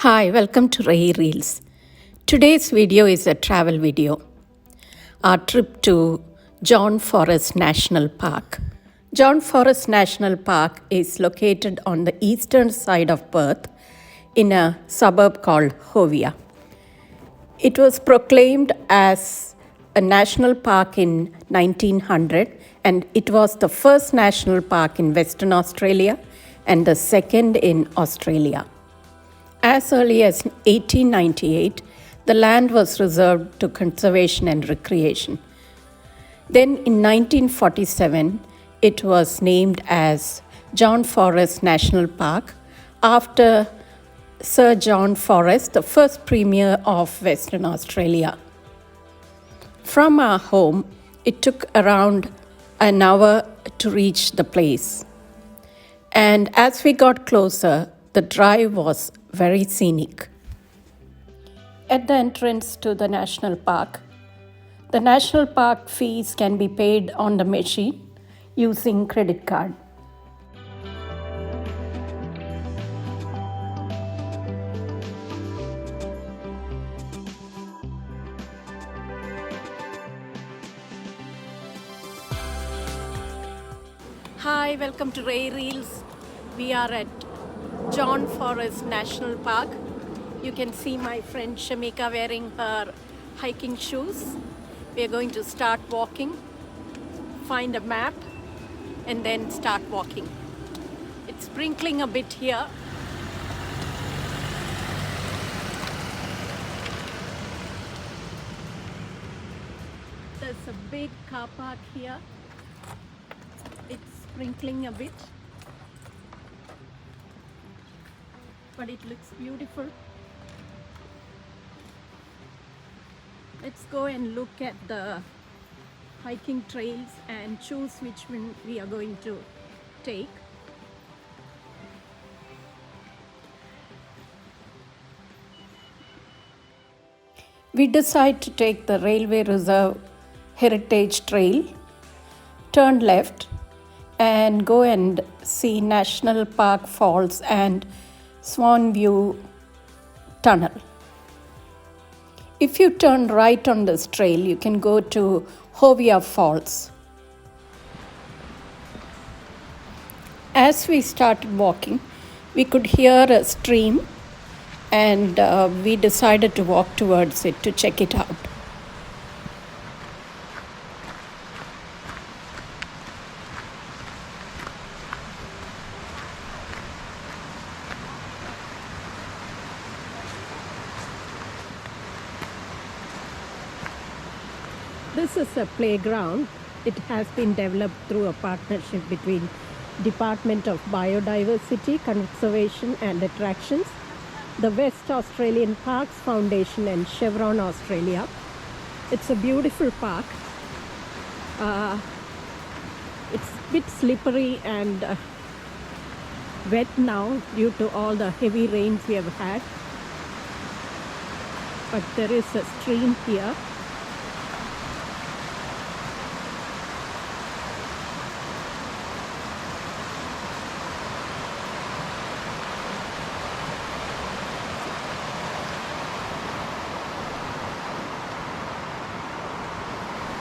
Hi, welcome to Ray Reels. Today's video is a travel video. Our trip to John Forest National Park. John Forest National Park is located on the eastern side of Perth in a suburb called Hovea. It was proclaimed as a national park in 1900 and it was the first national park in Western Australia and the second in Australia. As early as 1898, the land was reserved to conservation and recreation. Then in 1947, it was named as John Forest National Park after Sir John Forest, the first Premier of Western Australia. From our home, it took around an hour to reach the place. And as we got closer, the drive was very scenic. At the entrance to the national park fees can be paid on the machine using credit card. Hi, welcome to Ray Reels. We are at John Forest National Park. You can see my friend Shamika wearing her hiking shoes. We are going to start walking, find a map, and then start walking. It's sprinkling a bit here. There's a big car park here. It's sprinkling a bit, but it looks beautiful. Let's go and look at the hiking trails and choose which one we are going to take. We decide to take the Railway Reserve Heritage Trail, turn left, and go and see National Park Falls and Swan View Tunnel. If you turn right on this trail, you can go to Waterfalls. As we started walking, we could hear a stream and we decided to walk towards it to check it out. This is a playground. It has been developed through a partnership between Department of Biodiversity, Conservation and Attractions, the West Australian Parks Foundation and Chevron Australia. It's a beautiful park. It's a bit slippery and wet now due to all the heavy rains we have had. But there is a stream here.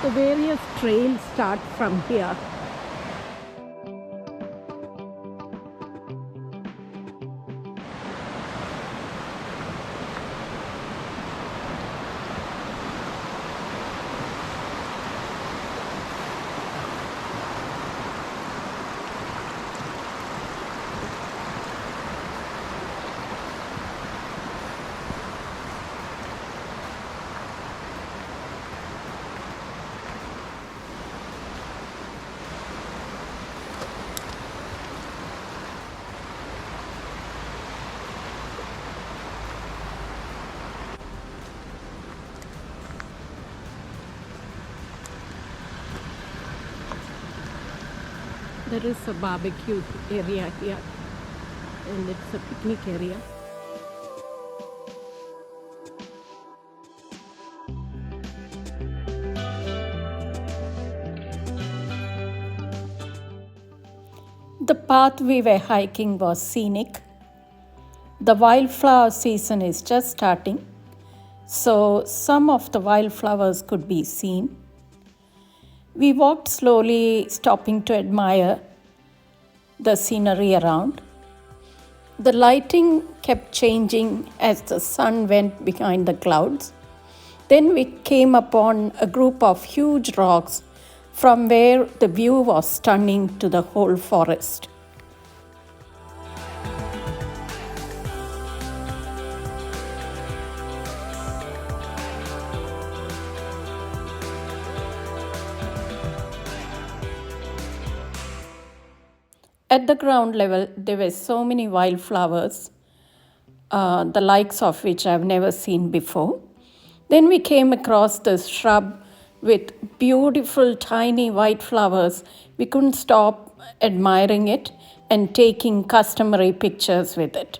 The various trails start from here. There is a barbecue area here and it's a picnic area. The path we were hiking was scenic. The wildflower season is just starting, so some of the wildflowers could be seen. We walked slowly, stopping to admire the scenery around. The lighting kept changing as the sun went behind the clouds. Then we came upon a group of huge rocks from where the view was stunning to the whole forest. At the ground level, there were so many wildflowers, the likes of which I've never seen before. Then we came across this shrub with beautiful tiny white flowers. We couldn't stop admiring it and taking customary pictures with it.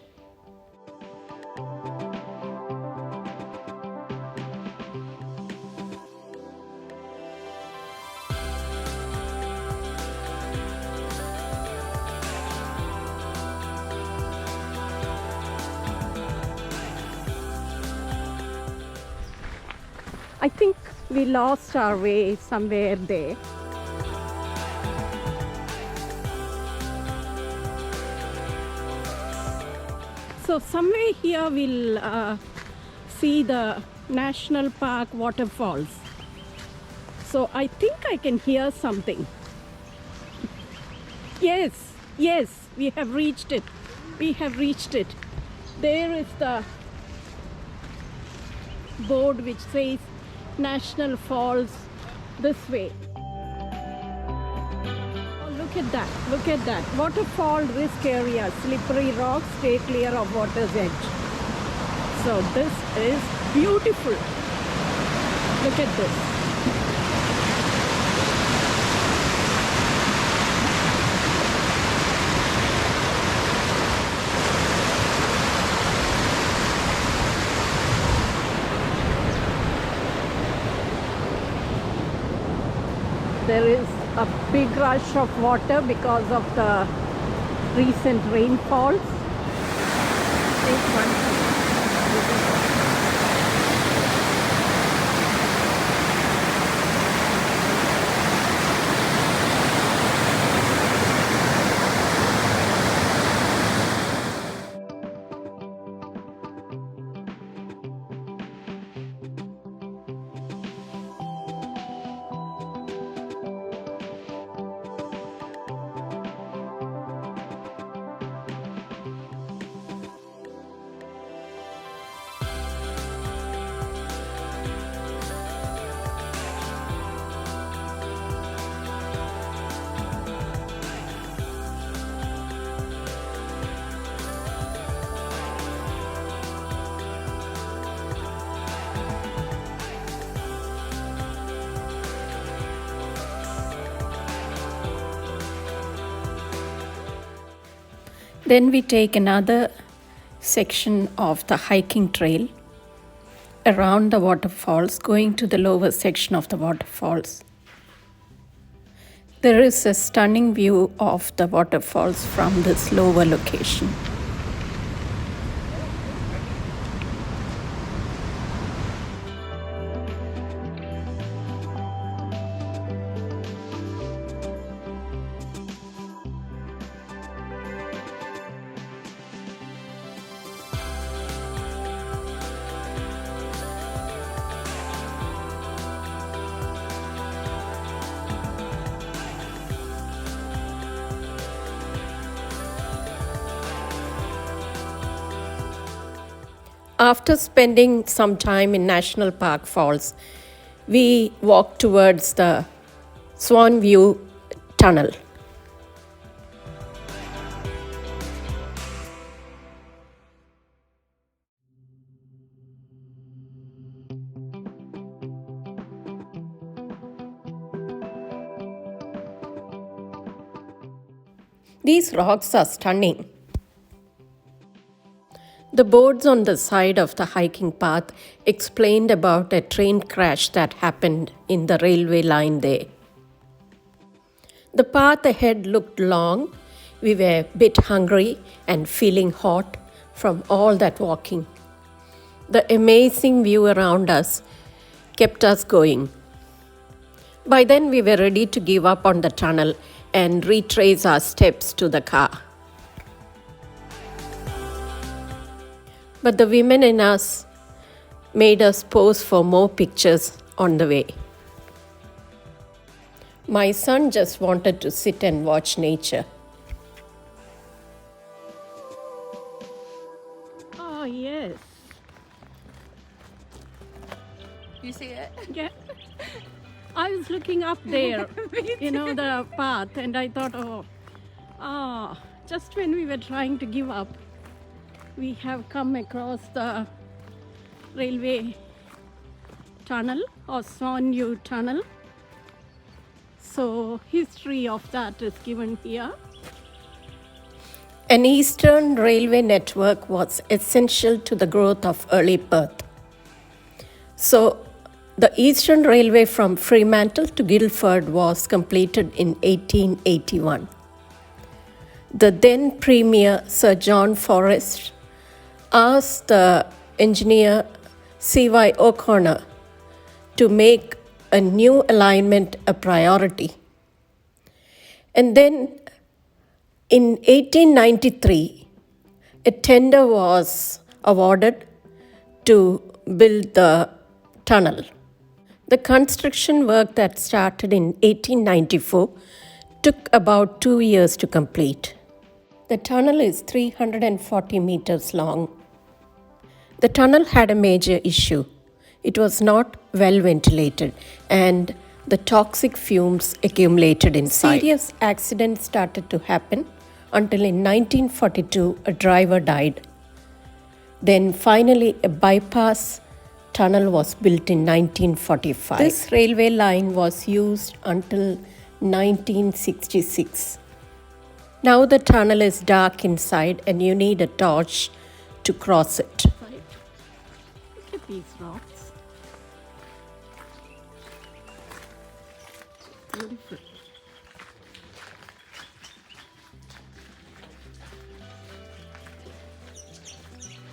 I think we lost our way somewhere there. So somewhere here we'll see the National Park Waterfalls. So I think I can hear something. Yes, we have reached it. There is the board which says National Falls this way. Oh, look at that. Waterfall risk area, slippery rocks, stay clear of water's edge. So this is beautiful. Look at this. There is a big rush of water because of the recent rainfalls. Then we take another section of the hiking trail around the waterfalls, going to the lower section of the waterfalls. There is a stunning view of the waterfalls from this lower location. After spending some time in National Park Falls, we walked towards the Swan View Tunnel. These rocks are stunning. The boards on the side of the hiking path explained about a train crash that happened in the railway line there. The path ahead looked long. We were a bit hungry and feeling hot, from all that walking. The amazing view around us kept us going. By then, we were ready to give up on the tunnel and retrace our steps to the car. But the women in us made us pose for more pictures on the way. My son just wanted to sit and watch nature. Oh, yes. You see it? Yeah. I was looking up there, the path, and I thought, just when we were trying to give up, we have come across the railway tunnel or Swan View Tunnel. So, history of that is given here. An eastern railway network was essential to the growth of early Perth. So, the Eastern Railway from Fremantle to Guildford was completed in 1881. The then Premier Sir John Forrest asked the engineer C.Y. O'Connor to make a new alignment a priority. And then in 1893, a tender was awarded to build the tunnel. The construction work that started in 1894 took about 2 years to complete. The tunnel is 340 meters long. The tunnel had a major issue. It was not well ventilated and the toxic fumes accumulated inside. Serious accidents started to happen until in 1942 a driver died. Then finally a bypass tunnel was built in 1945. This railway line was used until 1966. Now the tunnel is dark inside and you need a torch to cross it. Right. Look at these rocks. Beautiful.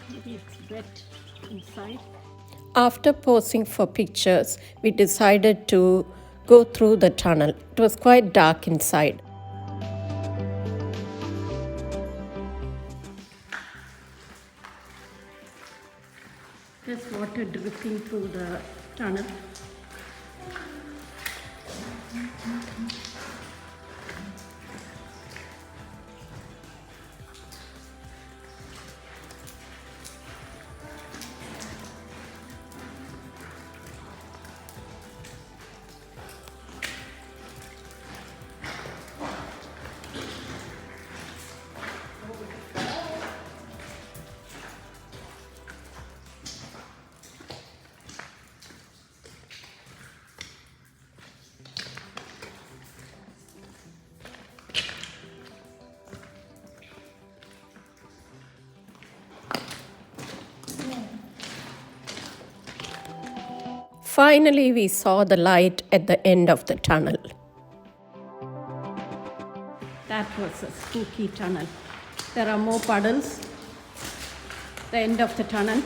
Maybe it's wet inside. After posing for pictures, we decided to go through the tunnel. It was quite dark inside. There's water dripping through the tunnel. Finally, we saw the light at the end of the tunnel. That was a spooky tunnel. There are more puddles. The end of the tunnel.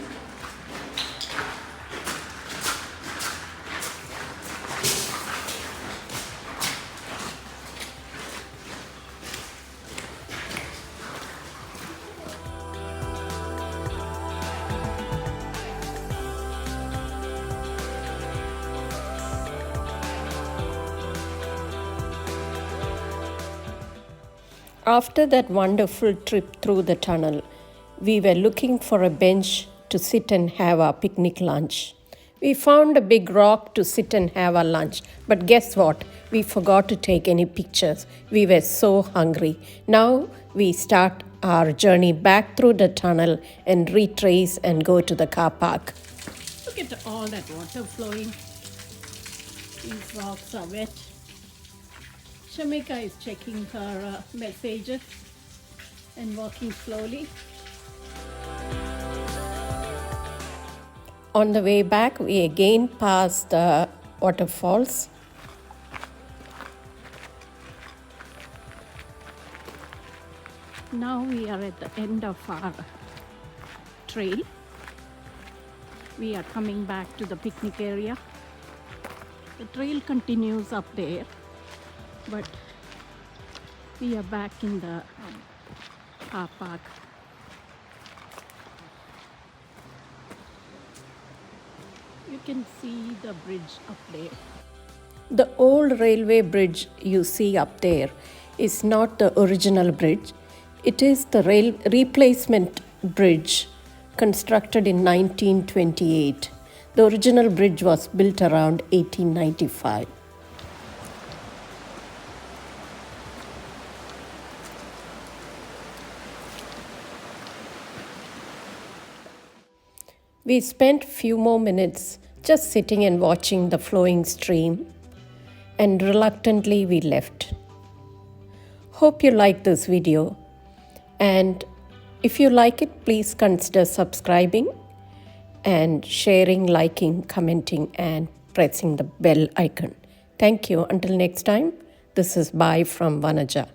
After that wonderful trip through the tunnel, we were looking for a bench to sit and have our picnic lunch. We found a big rock to sit and have our lunch, but guess what? We forgot to take any pictures. We were so hungry. Now we start our journey back through the tunnel and retrace and go to the car park. Look at all that water flowing. These rocks are wet. Shamika is checking her messages and walking slowly. On the way back, we again passed the waterfalls. Now we are at the end of our trail. We are coming back to the picnic area. The trail continues up there, but we are back in the car park. You can see the bridge up there. The old railway bridge you see up there is not the original bridge. It is the replacement bridge constructed in 1928. The original bridge was built around 1895. We spent few more minutes just sitting and watching the flowing stream, and reluctantly we left. Hope you like this video, and if you like it, please consider subscribing and sharing, liking, commenting, and pressing the bell icon. Thank you. Until next time, this is bye from Vanaja.